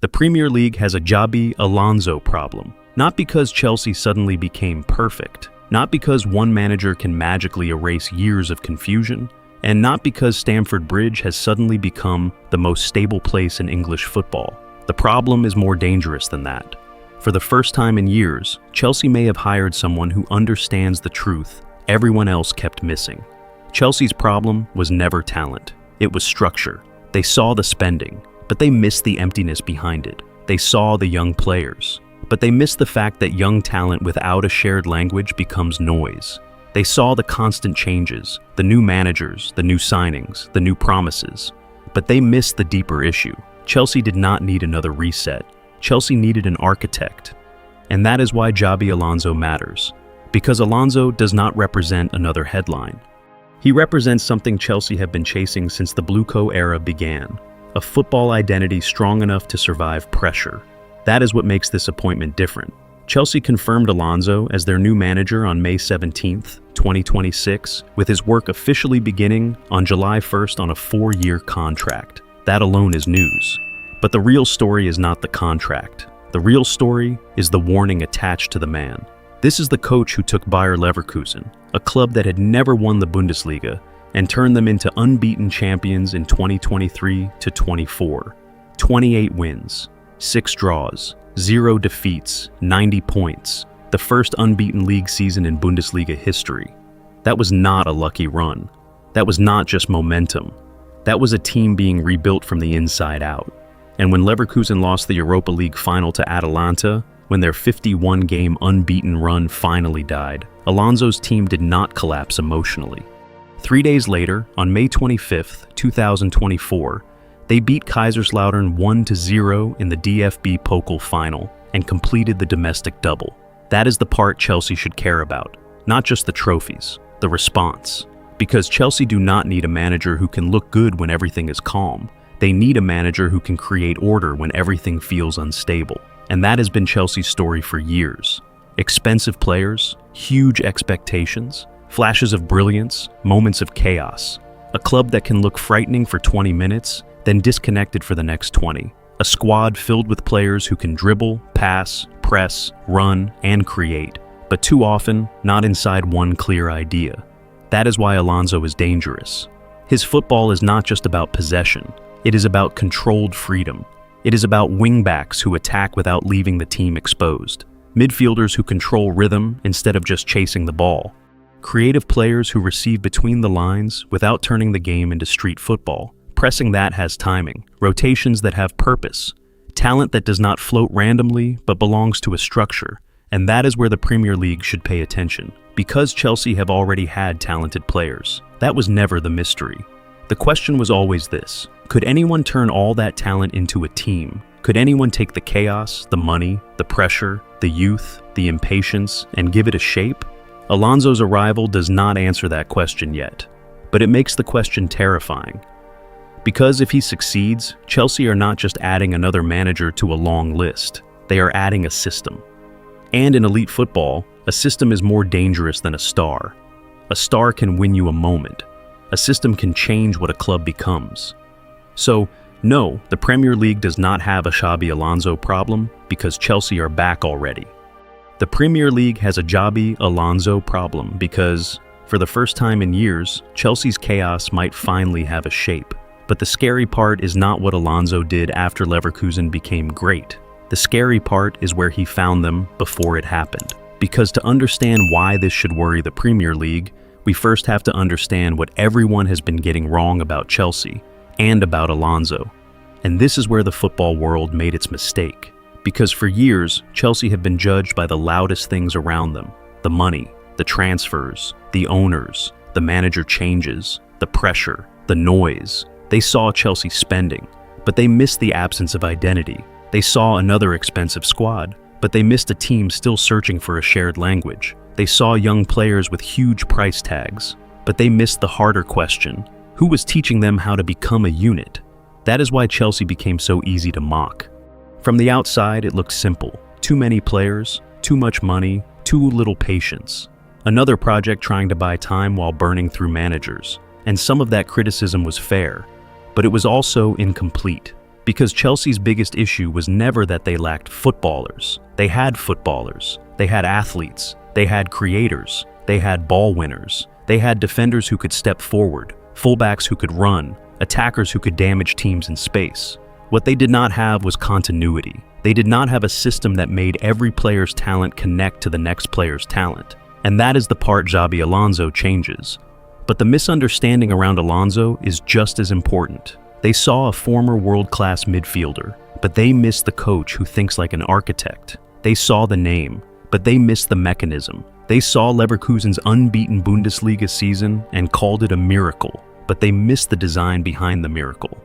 The Premier League has a Xabi Alonso problem. Not because Chelsea suddenly became perfect, not because one manager can magically erase years of confusion, and not because Stamford Bridge has suddenly become the most stable place in English football. The problem is more dangerous than that. For the first time in years, Chelsea may have hired someone who understands the truth everyone else kept missing. Chelsea's problem was never talent. It was structure. They saw the spending, but they missed the emptiness behind it. They saw the young players, but they missed the fact that young talent without a shared language becomes noise. They saw the constant changes, the new managers, the new signings, the new promises, but they missed the deeper issue. Chelsea did not need another reset. Chelsea needed an architect. And that is why Xabi Alonso matters. Because Alonso does not represent another headline. He represents something Chelsea have been chasing since the Blueco era began. A football identity strong enough to survive pressure. That is what makes this appointment different. Chelsea confirmed Alonso as their new manager on May 17, 2026, with his work officially beginning on July 1st on a 4-year contract. That alone is news. But the real story is not the contract. The real story is the warning attached to the man. This is the coach who took Bayer Leverkusen, a club that had never won the Bundesliga, and turned them into unbeaten champions in 2023-24. 28 wins, 6 draws, 0 defeats, 90 points. The first unbeaten league season in Bundesliga history. That was not a lucky run. That was not just momentum. That was a team being rebuilt from the inside out. And when Leverkusen lost the Europa League final to Atalanta, when their 51-game unbeaten run finally died, Alonso's team did not collapse emotionally. 3 days later, on May 25, 2024, they beat Kaiserslautern 1-0 in the DFB Pokal final and completed the domestic double. That is the part Chelsea should care about, not just the trophies, the response. Because Chelsea do not need a manager who can look good when everything is calm. They need a manager who can create order when everything feels unstable. And that has been Chelsea's story for years. Expensive players, huge expectations, flashes of brilliance, moments of chaos. A club that can look frightening for 20 minutes, then disconnected for the next 20. A squad filled with players who can dribble, pass, press, run, and create, but too often not inside one clear idea. That is why Alonso is dangerous. His football is not just about possession. It is about controlled freedom. It is about wingbacks who attack without leaving the team exposed. Midfielders who control rhythm instead of just chasing the ball. Creative players who receive between the lines without turning the game into street football. Pressing that has timing. Rotations that have purpose. Talent that does not float randomly but belongs to a structure. And that is where the Premier League should pay attention. Because Chelsea have already had talented players. That was never the mystery. The question was always this: could anyone turn all that talent into a team? Could anyone take the chaos, the money, the pressure, the youth, the impatience, and give it a shape? Alonso's arrival does not answer that question yet, but it makes the question terrifying. Because if he succeeds, Chelsea are not just adding another manager to a long list, they are adding a system. And in elite football, a system is more dangerous than a star. A star can win you a moment. A system can change what a club becomes. So, no, the Premier League does not have a Xabi Alonso problem because Chelsea are back already. The Premier League has a Xabi Alonso problem because, for the first time in years, Chelsea's chaos might finally have a shape. But the scary part is not what Alonso did after Leverkusen became great. The scary part is where he found them before it happened. Because to understand why this should worry the Premier League, we first have to understand what everyone has been getting wrong about Chelsea and about Alonso. And this is where the football world made its mistake. Because for years, Chelsea have been judged by the loudest things around them: the money, the transfers, the owners, the manager changes, the pressure, the noise. They saw Chelsea spending, but they missed the absence of identity. They saw another expensive squad, but they missed a team still searching for a shared language. They saw young players with huge price tags, but they missed the harder question: who was teaching them how to become a unit? That is why Chelsea became so easy to mock. From the outside, it looked simple. Too many players, too much money, too little patience. Another project trying to buy time while burning through managers. And some of that criticism was fair, but it was also incomplete. Because Chelsea's biggest issue was never that they lacked footballers. They had footballers. They had athletes. They had creators. They had ball winners. They had defenders who could step forward, fullbacks who could run, attackers who could damage teams in space. What they did not have was continuity. They did not have a system that made every player's talent connect to the next player's talent. And that is the part Xabi Alonso changes. But the misunderstanding around Alonso is just as important. They saw a former world-class midfielder, but they missed the coach who thinks like an architect. They saw the name, but they missed the mechanism. They saw Leverkusen's unbeaten Bundesliga season and called it a miracle, but they missed the design behind the miracle.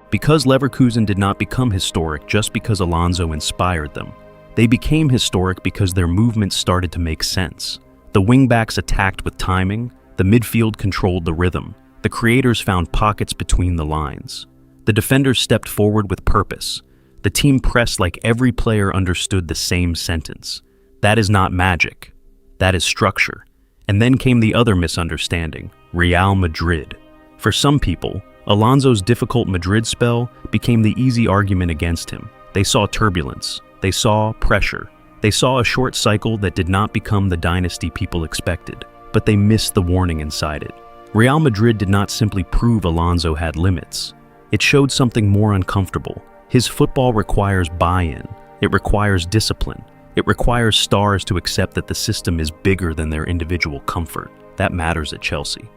Because Leverkusen did not become historic just because Alonso inspired them. They became historic because their movements started to make sense. The wingbacks attacked with timing, the midfield controlled the rhythm, the creators found pockets between the lines. The defenders stepped forward with purpose. The team pressed like every player understood the same sentence. That is not magic. That is structure. And then came the other misunderstanding, Real Madrid. For some people, Alonso's difficult Madrid spell became the easy argument against him. They saw turbulence. They saw pressure. They saw a short cycle that did not become the dynasty people expected, but they missed the warning inside it. Real Madrid did not simply prove Alonso had limits. It showed something more uncomfortable. His football requires buy-in. It requires discipline. It requires stars to accept that the system is bigger than their individual comfort. That matters at Chelsea.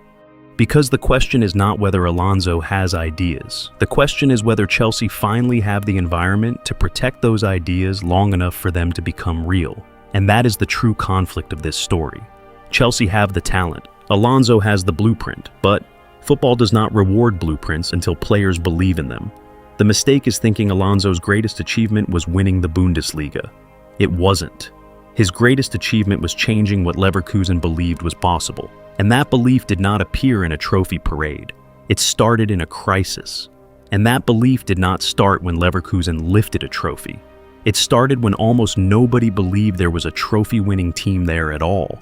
Because the question is not whether Alonso has ideas. The question is whether Chelsea finally have the environment to protect those ideas long enough for them to become real. And that is the true conflict of this story. Chelsea have the talent. Alonso has the blueprint, but football does not reward blueprints until players believe in them. The mistake is thinking Alonso's greatest achievement was winning the Bundesliga. It wasn't. His greatest achievement was changing what Leverkusen believed was possible. And that belief did not appear in a trophy parade. It started in a crisis. And that belief did not start when Leverkusen lifted a trophy. It started when almost nobody believed there was a trophy-winning team there at all.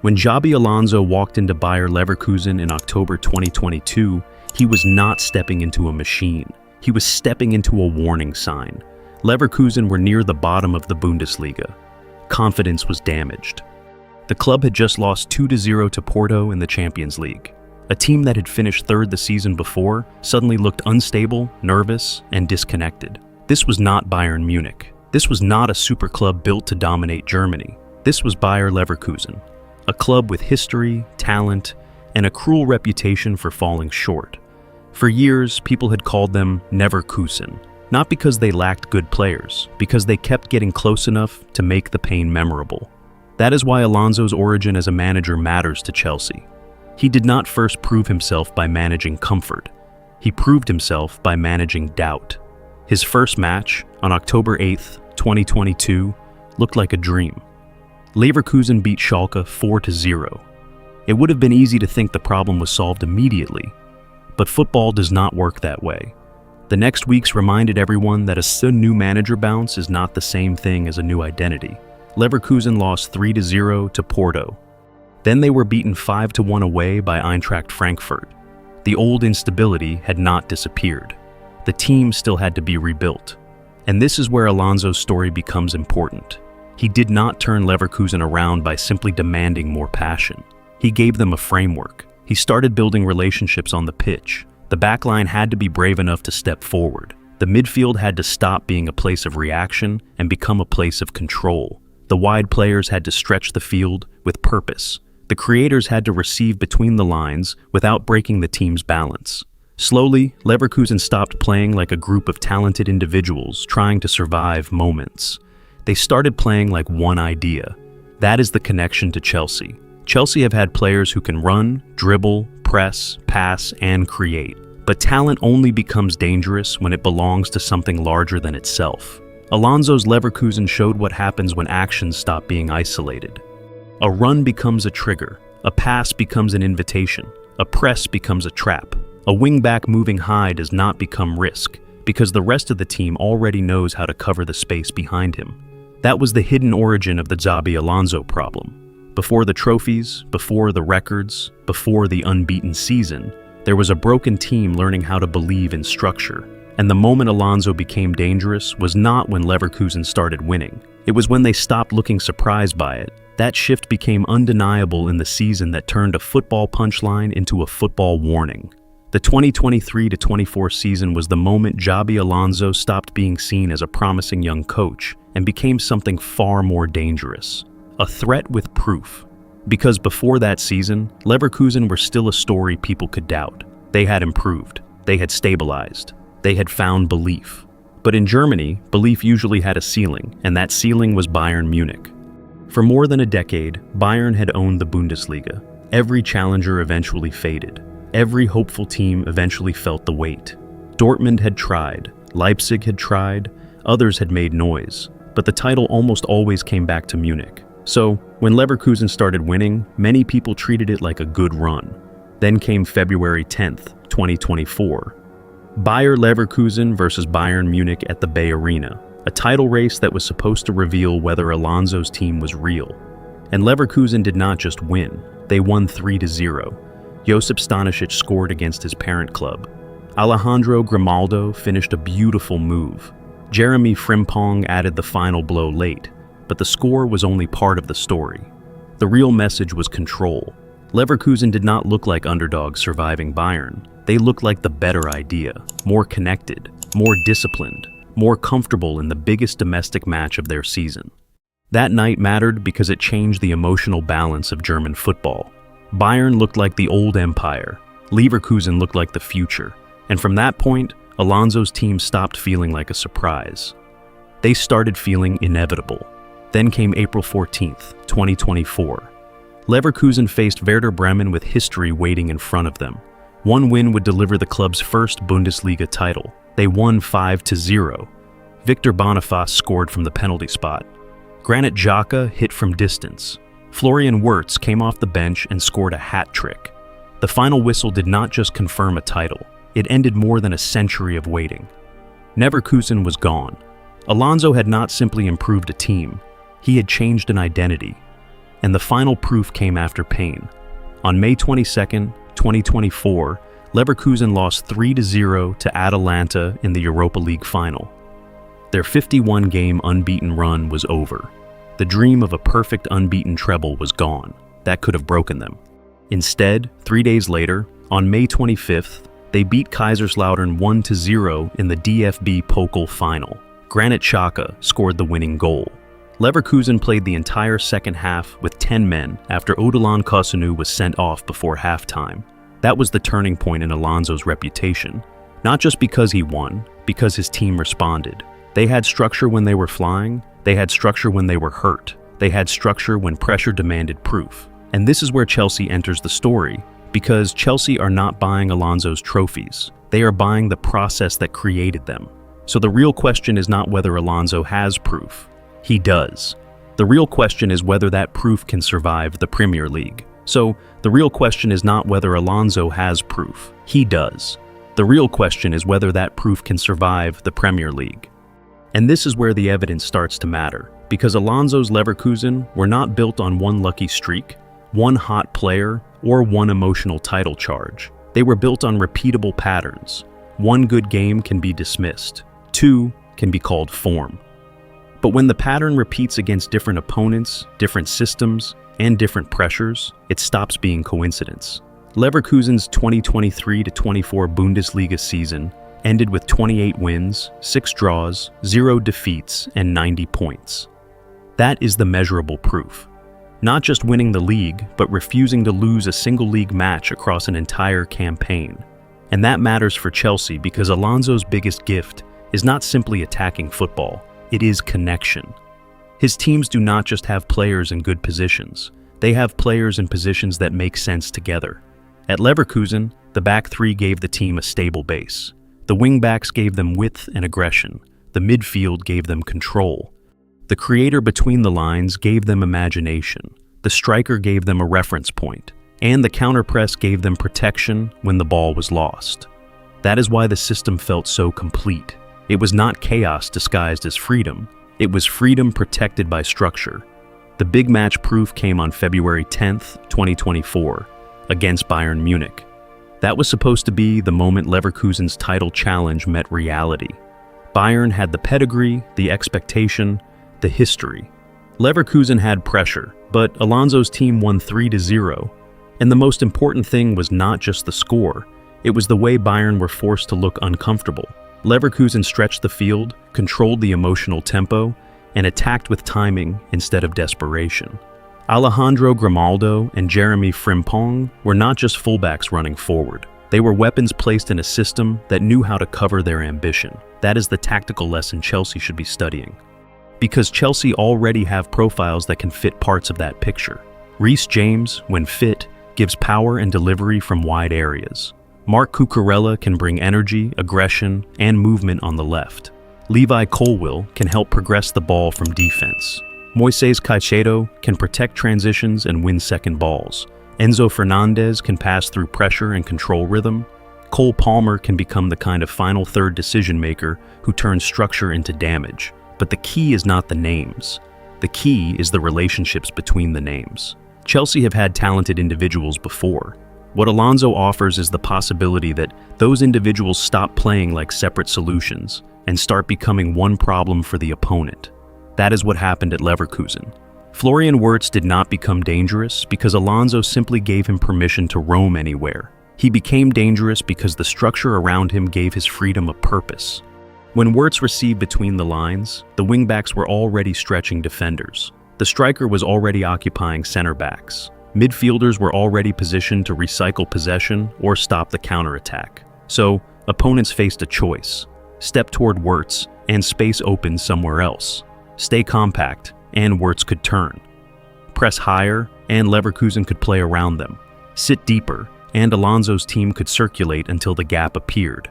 When Xabi Alonso walked into Bayer Leverkusen in October 2022, he was not stepping into a machine. He was stepping into a warning sign. Leverkusen were near the bottom of the Bundesliga. Confidence was damaged. The club had just lost 2-0 to Porto in the Champions League. A team that had finished third the season before suddenly looked unstable, nervous, and disconnected. This was not Bayern Munich. This was not a super club built to dominate Germany. This was Bayer Leverkusen, a club with history, talent, and a cruel reputation for falling short. For years, people had called them Neverkusen, not because they lacked good players, because they kept getting close enough to make the pain memorable. That is why Alonso's origin as a manager matters to Chelsea. He did not first prove himself by managing comfort. He proved himself by managing doubt. His first match, on October 8th, 2022, looked like a dream. Leverkusen beat Schalke 4-0. It would have been easy to think the problem was solved immediately, but football does not work that way. The next weeks reminded everyone that a new manager bounce is not the same thing as a new identity. Leverkusen lost 3-0 to Porto. Then they were beaten 5-1 away by Eintracht Frankfurt. The old instability had not disappeared. The team still had to be rebuilt. And this is where Alonso's story becomes important. He did not turn Leverkusen around by simply demanding more passion. He gave them a framework. He started building relationships on the pitch. The backline had to be brave enough to step forward. The midfield had to stop being a place of reaction and become a place of control. The wide players had to stretch the field with purpose. The creators had to receive between the lines without breaking the team's balance. Slowly, Leverkusen stopped playing like a group of talented individuals trying to survive moments. They started playing like one idea. That is the connection to Chelsea. Chelsea have had players who can run, dribble, press, pass, and create. But talent only becomes dangerous when it belongs to something larger than itself. Alonso's Leverkusen showed what happens when actions stop being isolated. A run becomes a trigger, a pass becomes an invitation, a press becomes a trap. A wingback moving high does not become risk, because the rest of the team already knows how to cover the space behind him. That was the hidden origin of the Xabi Alonso problem. Before the trophies, before the records, before the unbeaten season, there was a broken team learning how to believe in structure. And the moment Alonso became dangerous was not when Leverkusen started winning. It was when they stopped looking surprised by it. That shift became undeniable in the season that turned a football punchline into a football warning. The 2023-24 season was the moment Xabi Alonso stopped being seen as a promising young coach and became something far more dangerous. A threat with proof. Because before that season, Leverkusen were still a story people could doubt. They had improved. They had stabilized. They had found belief. But in Germany, belief usually had a ceiling, and that ceiling was Bayern Munich. For more than a decade, Bayern had owned the Bundesliga. Every challenger eventually faded. Every hopeful team eventually felt the weight. Dortmund had tried, Leipzig had tried, others had made noise, but the title almost always came back to Munich. So, when Leverkusen started winning, many people treated it like a good run. Then came February 10th, 2024. Bayer Leverkusen versus Bayern Munich at the Bay Arena, a title race that was supposed to reveal whether Alonso's team was real. And Leverkusen did not just win, they won 3-0. Josip Stanisic scored against his parent club. Alejandro Grimaldo finished a beautiful move. Jeremy Frimpong added the final blow late, but the score was only part of the story. The real message was control. Leverkusen did not look like underdogs surviving Bayern. They looked like the better idea, more connected, more disciplined, more comfortable in the biggest domestic match of their season. That night mattered because it changed the emotional balance of German football. Bayern looked like the old empire, Leverkusen looked like the future, and from that point, Alonso's team stopped feeling like a surprise. They started feeling inevitable. Then came April 14th, 2024. Leverkusen faced Werder Bremen with history waiting in front of them. One win would deliver the club's first Bundesliga title. They won 5-0. Victor Boniface scored from the penalty spot. Granit Xhaka hit from distance. Florian Wirtz came off the bench and scored a hat trick. The final whistle did not just confirm a title, it ended more than a century of waiting. Leverkusen was gone. Alonso had not simply improved a team, he had changed an identity. And the final proof came after pain. On May 22, 2024, Leverkusen lost 3-0 to Atalanta in the Europa League final. Their 51-game unbeaten run was over. The dream of a perfect unbeaten treble was gone. That could have broken them. Instead, 3 days later, on May 25th, they beat Kaiserslautern 1-0 in the DFB Pokal final. Granit Xhaka scored the winning goal. Leverkusen played the entire second half with 10 men after Odilon Kosunu was sent off before halftime. That was the turning point in Alonso's reputation. Not just because he won, because his team responded. They had structure when they were flying, they had structure when they were hurt, they had structure when pressure demanded proof. And this is where Chelsea enters the story, because Chelsea are not buying Alonso's trophies. They are buying the process that created them. So the real question is not whether Alonso has proof. He does. The real question is whether that proof can survive the Premier League. So the real question is not whether Alonso has proof. He does. The real question is whether that proof can survive the Premier League. And this is where the evidence starts to matter, because Alonso's Leverkusen were not built on one lucky streak, one hot player, or one emotional title charge. They were built on repeatable patterns. One good game can be dismissed. Two can be called form. But when the pattern repeats against different opponents, different systems, and different pressures, it stops being coincidence. Leverkusen's 2023-24 Bundesliga season ended with 28 wins, 6 draws, 0 defeats, and 90 points. That is the measurable proof. Not just winning the league, but refusing to lose a single league match across an entire campaign. And that matters for Chelsea because Alonso's biggest gift is not simply attacking football, it is connection. His teams do not just have players in good positions, they have players in positions that make sense together. At Leverkusen, the back three gave the team a stable base. The wingbacks gave them width and aggression. The midfield gave them control. The creator between the lines gave them imagination. The striker gave them a reference point. And the counterpress gave them protection when the ball was lost. That is why the system felt so complete. It was not chaos disguised as freedom. It was freedom protected by structure. The big match proof came on February 10th, 2024, against Bayern Munich. That was supposed to be the moment Leverkusen's title challenge met reality. Bayern had the pedigree, the expectation, the history. Leverkusen had pressure, but Alonso's team won 3-0. And the most important thing was not just the score, it was the way Bayern were forced to look uncomfortable. Leverkusen stretched the field, controlled the emotional tempo, and attacked with timing instead of desperation. Alejandro Grimaldo and Jeremy Frimpong were not just fullbacks running forward. They were weapons placed in a system that knew how to cover their ambition. That is the tactical lesson Chelsea should be studying. Because Chelsea already have profiles that can fit parts of that picture. Reece James, when fit, gives power and delivery from wide areas. Marc Cucurella can bring energy, aggression, and movement on the left. Levi Colwill can help progress the ball from defense. Moisés Caicedo can protect transitions and win second balls. Enzo Fernández can pass through pressure and control rhythm. Cole Palmer can become the kind of final third decision maker who turns structure into damage. But the key is not the names. The key is the relationships between the names. Chelsea have had talented individuals before. What Alonso offers is the possibility that those individuals stop playing like separate solutions and start becoming one problem for the opponent. That is what happened at Leverkusen. Florian Wirtz did not become dangerous because Alonso simply gave him permission to roam anywhere. He became dangerous because the structure around him gave his freedom a purpose. When Wirtz received between the lines, the wingbacks were already stretching defenders. The striker was already occupying center backs. Midfielders were already positioned to recycle possession or stop the counterattack. So, opponents faced a choice. Step toward Wirtz, and space opened somewhere else. Stay compact, and Wirtz could turn. Press higher, and Leverkusen could play around them. Sit deeper, and Alonso's team could circulate until the gap appeared.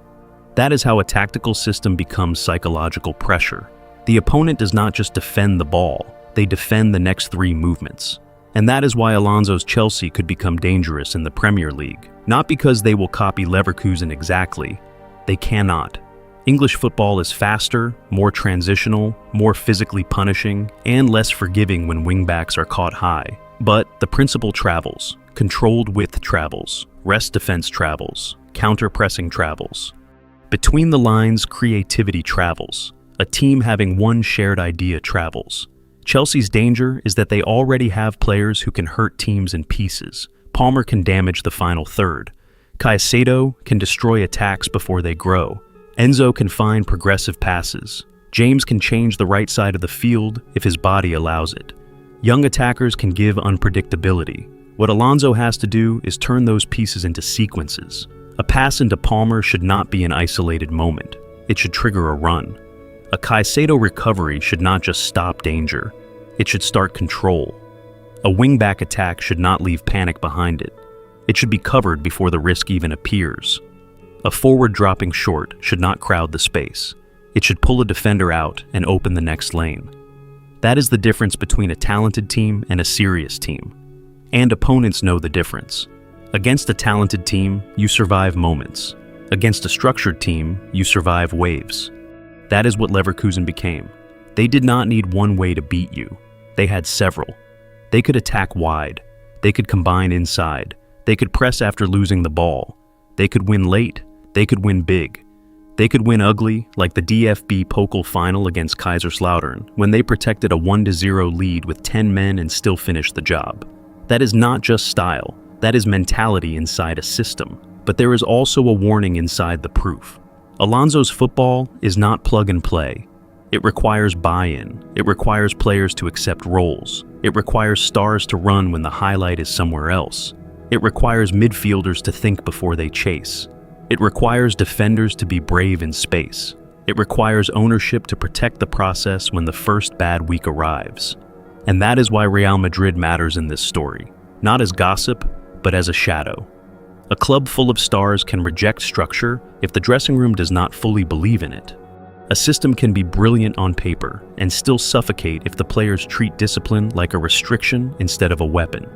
That is how a tactical system becomes psychological pressure. The opponent does not just defend the ball, they defend the next three movements. And that is why Alonso's Chelsea could become dangerous in the Premier League. Not because they will copy Leverkusen exactly. They cannot. English football is faster, more transitional, more physically punishing, and less forgiving when wingbacks are caught high. But the principle travels. Controlled width travels. Rest defense travels. Counter-pressing travels. Between the lines, creativity travels. A team having one shared idea travels. Chelsea's danger is that they already have players who can hurt teams in pieces. Palmer can damage the final third. Caicedo can destroy attacks before they grow. Enzo can find progressive passes. James can change the right side of the field if his body allows it. Young attackers can give unpredictability. What Alonso has to do is turn those pieces into sequences. A pass into Palmer should not be an isolated moment. It should trigger a run. A Caicedo recovery should not just stop danger. It should start control. A wingback attack should not leave panic behind it. It should be covered before the risk even appears. A forward dropping short should not crowd the space. It should pull a defender out and open the next lane. That is the difference between a talented team and a serious team. And opponents know the difference. Against a talented team, you survive moments. Against a structured team, you survive waves. That is what Leverkusen became. They did not need one way to beat you. They had several. They could attack wide. They could combine inside. They could press after losing the ball. They could win late. They could win big. They could win ugly, like the DFB Pokal final against Kaiserslautern, when they protected a 1-0 lead with 10 men and still finished the job. That is not just style. That is mentality inside a system. But there is also a warning inside the proof. Alonso's football is not plug and play. It requires buy-in. It requires players to accept roles. It requires stars to run when the highlight is somewhere else. It requires midfielders to think before they chase. It requires defenders to be brave in space. It requires ownership to protect the process when the first bad week arrives. And that is why Real Madrid matters in this story. Not as gossip, but as a shadow. A club full of stars can reject structure if the dressing room does not fully believe in it. A system can be brilliant on paper and still suffocate if the players treat discipline like a restriction instead of a weapon.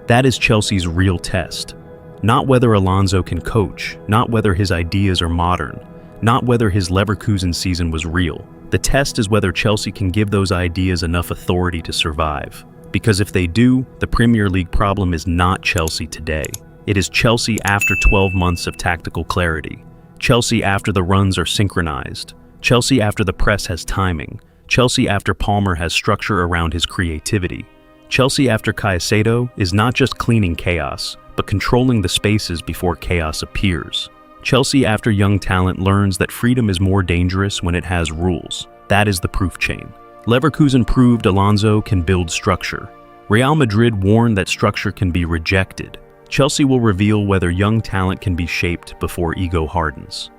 That is Chelsea's real test. Not whether Alonso can coach, not whether his ideas are modern, not whether his Leverkusen season was real. The test is whether Chelsea can give those ideas enough authority to survive. Because if they do, the Premier League problem is not Chelsea today. It is Chelsea after 12 months of tactical clarity. Chelsea after the runs are synchronized. Chelsea after the press has timing. Chelsea after Palmer has structure around his creativity. Chelsea after Caicedo is not just cleaning chaos, but controlling the spaces before chaos appears. Chelsea after young talent learns that freedom is more dangerous when it has rules. That is the proof chain. Leverkusen proved Alonso can build structure. Real Madrid warned that structure can be rejected. Chelsea will reveal whether young talent can be shaped before ego hardens.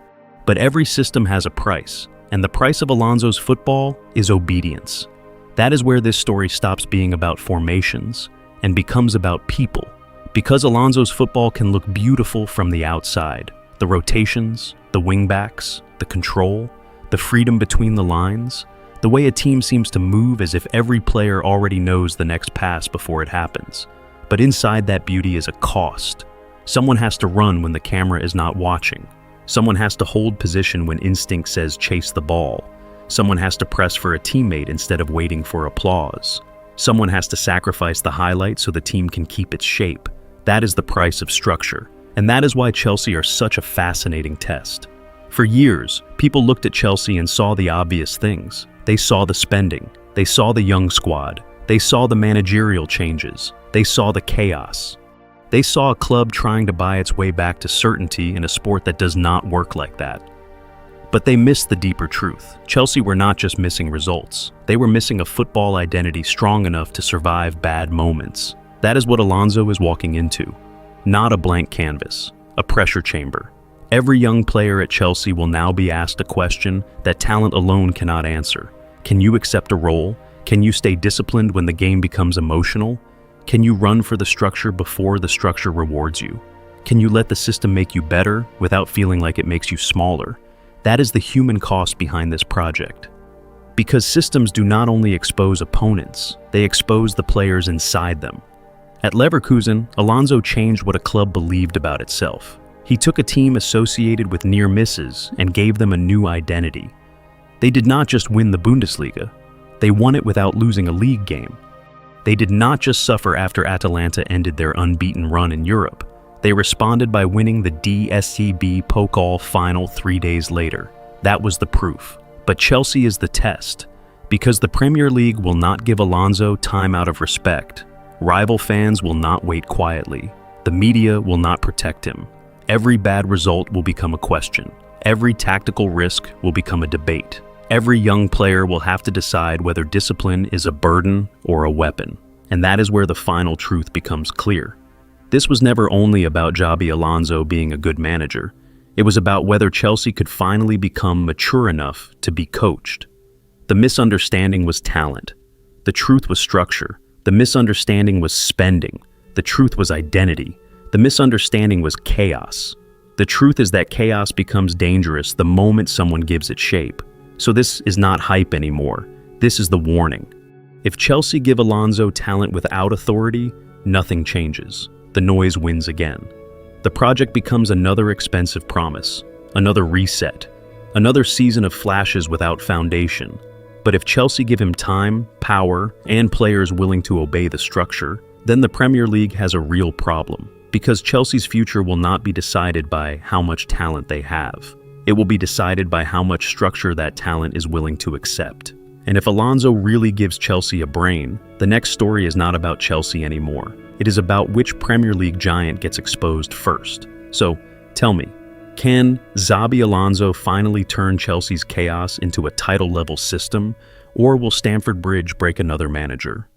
But every system has a price, and the price of Alonso's football is obedience. That is where this story stops being about formations and becomes about people. Because Alonso's football can look beautiful from the outside, the rotations, the wingbacks, the control, the freedom between the lines, the way a team seems to move as if every player already knows the next pass before it happens. But inside that beauty is a cost. Someone has to run when the camera is not watching. Someone has to hold position when instinct says chase the ball. Someone has to press for a teammate instead of waiting for applause. Someone has to sacrifice the highlight so the team can keep its shape. That is the price of structure. And that is why Chelsea are such a fascinating test. For years, people looked at Chelsea and saw the obvious things. They saw the spending. They saw the young squad. They saw the managerial changes. They saw the chaos. They saw a club trying to buy its way back to certainty in a sport that does not work like that. But they missed the deeper truth. Chelsea were not just missing results. They were missing a football identity strong enough to survive bad moments. That is what Alonso is walking into. Not a blank canvas, a pressure chamber. Every young player at Chelsea will now be asked a question that talent alone cannot answer. Can you accept a role? Can you stay disciplined when the game becomes emotional? Can you run for the structure before the structure rewards you? Can you let the system make you better without feeling like it makes you smaller? That is the human cost behind this project. Because systems do not only expose opponents, they expose the players inside them. At Leverkusen, Alonso changed what a club believed about itself. He took a team associated with near misses and gave them a new identity. They did not just win the Bundesliga, they won it without losing a league game. They did not just suffer after Atalanta ended their unbeaten run in Europe. They responded by winning the DSCB Pokal final 3 days later. That was the proof. But Chelsea is the test. Because the Premier League will not give Alonso time out of respect. Rival fans will not wait quietly. The media will not protect him. Every bad result will become a question. Every tactical risk will become a debate. Every young player will have to decide whether discipline is a burden or a weapon. And that is where the final truth becomes clear. This was never only about Xabi Alonso being a good manager. It was about whether Chelsea could finally become mature enough to be coached. The misunderstanding was talent. The truth was structure. The misunderstanding was spending. The truth was identity. The misunderstanding was chaos. The truth is that chaos becomes dangerous the moment someone gives it shape. So this is not hype anymore. This is the warning. If Chelsea give Alonso talent without authority, nothing changes. The noise wins again. The project becomes another expensive promise, another reset, another season of flashes without foundation. But if Chelsea give him time, power, and players willing to obey the structure, then the Premier League has a real problem. Because Chelsea's future will not be decided by how much talent they have. It will be decided by how much structure that talent is willing to accept. And if Alonso really gives Chelsea a brain, the next story is not about Chelsea anymore. It is about which Premier League giant gets exposed first. So, tell me, can Xabi Alonso finally turn Chelsea's chaos into a title-level system, or will Stamford Bridge break another manager?